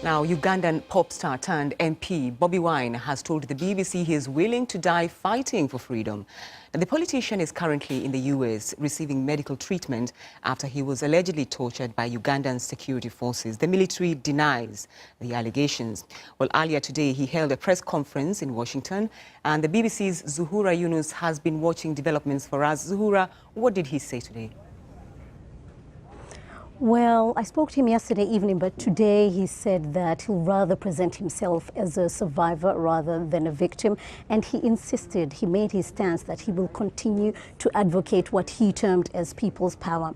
Now, Ugandan pop star turned MP Bobi Wine has told the BBC he is willing to die fighting for freedom. The politician is currently in the US receiving medical treatment after he was allegedly tortured by Ugandan security forces. The military denies the allegations. Well, earlier today, he held a press conference in Washington, and the BBC's Zuhura Yunus has been watching developments for us. Zuhura, what did he say today? Well, I spoke to him yesterday evening, but today he said that he'll rather present himself as a survivor rather than a victim. And he insisted, he made his stance that he will continue to advocate what he termed as people's power.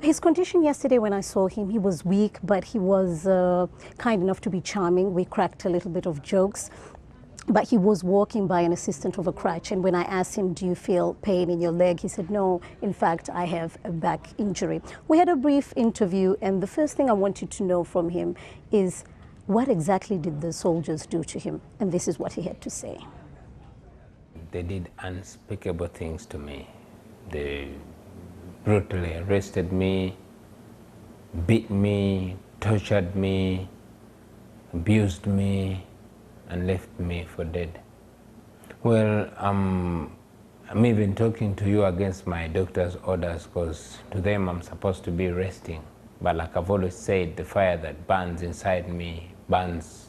His condition yesterday when I saw him, he was weak, but he was kind enough to be charming. We cracked a little bit of jokes. But he was walking by an assistant of a crutch, and when I asked him, do you feel pain in your leg? He said, no, in fact, I have a back injury. We had a brief interview, and the first thing I wanted to know from him is what exactly did the soldiers do to him? And this is what he had to say. They did unspeakable things to me. They brutally arrested me, beat me, tortured me, abused me, and left me for dead. Well, I'm even talking to you against my doctor's orders, because to them I'm supposed to be resting. But like I've always said, the fire that burns inside me burns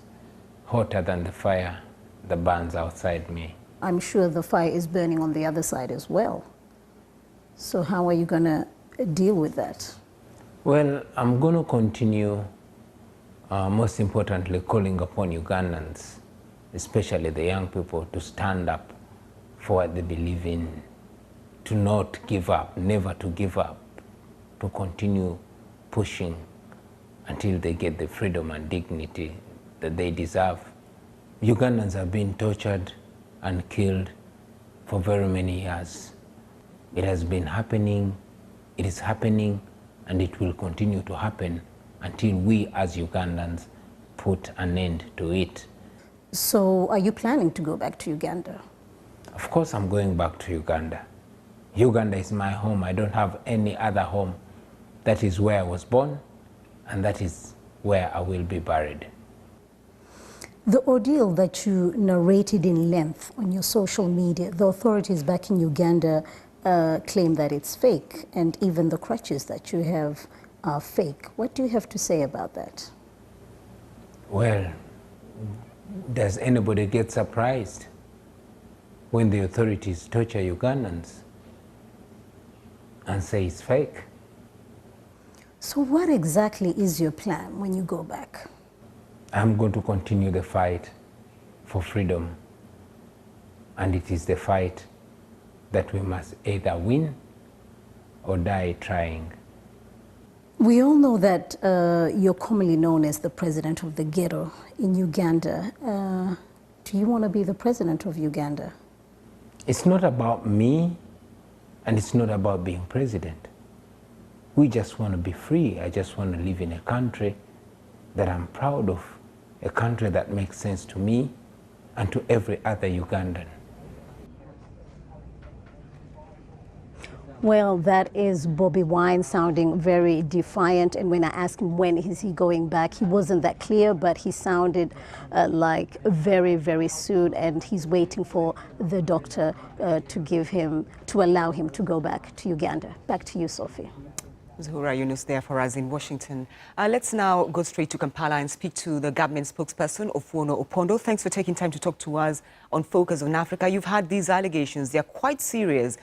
hotter than the fire that burns outside me. I'm sure the fire is burning on the other side as well. So how are you going to deal with that? Well, I'm going to continue, most importantly, calling upon Ugandans, especially the young people, to stand up for what they believe in, to not give up, never to give up, to continue pushing until they get the freedom and dignity that they deserve. Ugandans have been tortured and killed for very many years. It has been happening, it is happening, and it will continue to happen until we as Ugandans put an end to it. So are you planning to go back to Uganda? Of course I'm going back to Uganda. Uganda is my home. I don't have any other home. That is where I was born, and that is where I will be buried. The ordeal that you narrated in length on your social media, the authorities back in Uganda claim that it's fake, and even the crutches that you have are fake. What do you have to say about that? Well, does anybody get surprised when the authorities torture Ugandans and say it's fake? So what exactly is your plan when you go back? I'm going to continue the fight for freedom, and it is the fight that we must either win or die trying. We all know that you're commonly known as the president of the ghetto in Uganda. Do you want to be the president of Uganda? It's not about me, and it's not about being president. We just want to be free. I just want to live in a country that I'm proud of, a country that makes sense to me and to every other Ugandan. Well, that is Bobi Wine sounding very defiant, and when I asked him when is he going back, he wasn't that clear, but he sounded like very, very soon, and he's waiting for the doctor to allow him to go back to Uganda. Back to you, Sophie. Zuhura Yunus there for us in Washington. Let's now go straight to Kampala and speak to the government spokesperson, Ofuono Opondo. Thanks for taking time to talk to us on Focus on Africa. You've had these allegations. They're quite serious,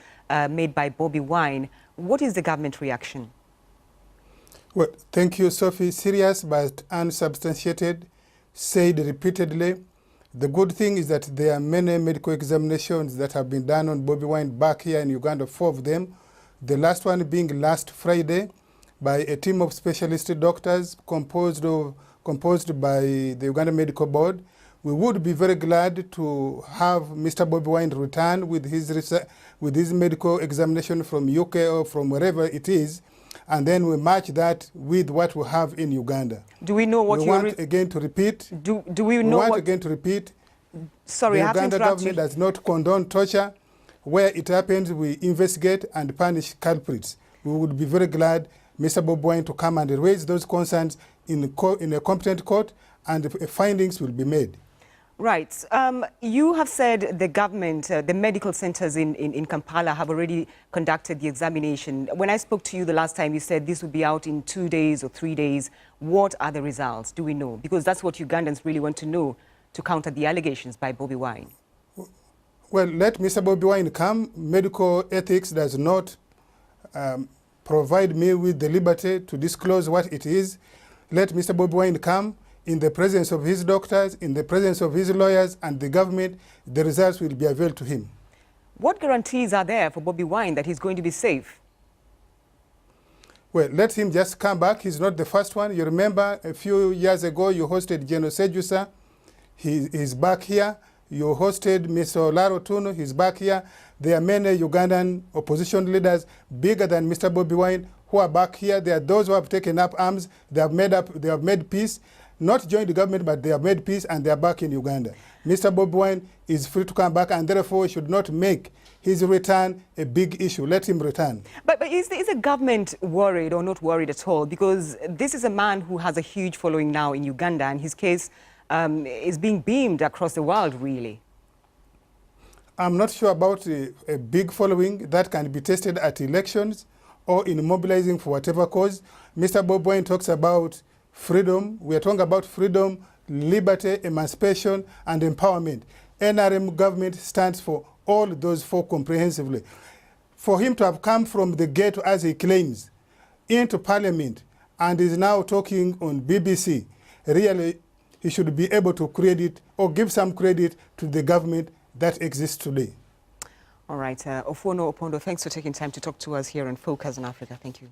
made by Bobi Wine. What is the government reaction? Well, thank you, Sophie. Serious but unsubstantiated, said repeatedly. The good thing is that there are many medical examinations that have been done on Bobi Wine back here in Uganda, 4 of them. The last one being last Friday by a team of specialist doctors composed by the Uganda Medical Board. We would be very glad to have Mr. Bobi Wine return with his medical examination from UK or from wherever it is, and then we match that with what we have in Uganda. Do we know what we want again to repeat? Do we know what again to repeat? Sorry, the I have Uganda to interrupt government you. does not condone torture. Where it happens, we investigate and punish culprits. We would be very glad Mr. Bobi Wine to come and raise those concerns in a competent court and findings will be made. Right. You have said the government, the medical centers in Kampala have already conducted the examination. When I spoke to you the last time, you said this would be out in 2 days or 3 days. What are the results? Do we know? Because that's what Ugandans really want to know to counter the allegations by Bobi Wine. Well, let Mr. Bobi Wine come. Medical ethics does not provide me with the liberty to disclose what it is. Let Mr. Bobi Wine come. In the presence of his doctors, in the presence of his lawyers and the government, the results will be availed to him. What guarantees are there for Bobi Wine that he's going to be safe? Well, let him just come back. He's not the first one. You remember a few years ago you hosted General Sejusa. He's back here. You hosted Mr. Laro Tuno. He's back here. There are many Ugandan opposition leaders bigger than Mr. Bobi Wine who are back here. There are those who have taken up arms. They have made peace. Not joined the government, but they have made peace and they are back in Uganda. Mr. Bobi Wine is free to come back and therefore should not make his return a big issue. Let him return. But is the government worried or not worried at all? Because this is a man who has a huge following now in Uganda and his case is being beamed across the world, really. I'm not sure about a big following that can be tested at elections or in mobilizing for whatever cause. Mr. Bobi Wine talks about freedom. We are talking about freedom, liberty, emancipation, and empowerment. NRM government stands for all those four comprehensively. For him to have come from the ghetto, as he claims, into parliament, and is now talking on BBC, really, he should be able to credit or give some credit to the government that exists today. All right. Ofono Opondo, thanks for taking time to talk to us here on Focus on Africa. Thank you.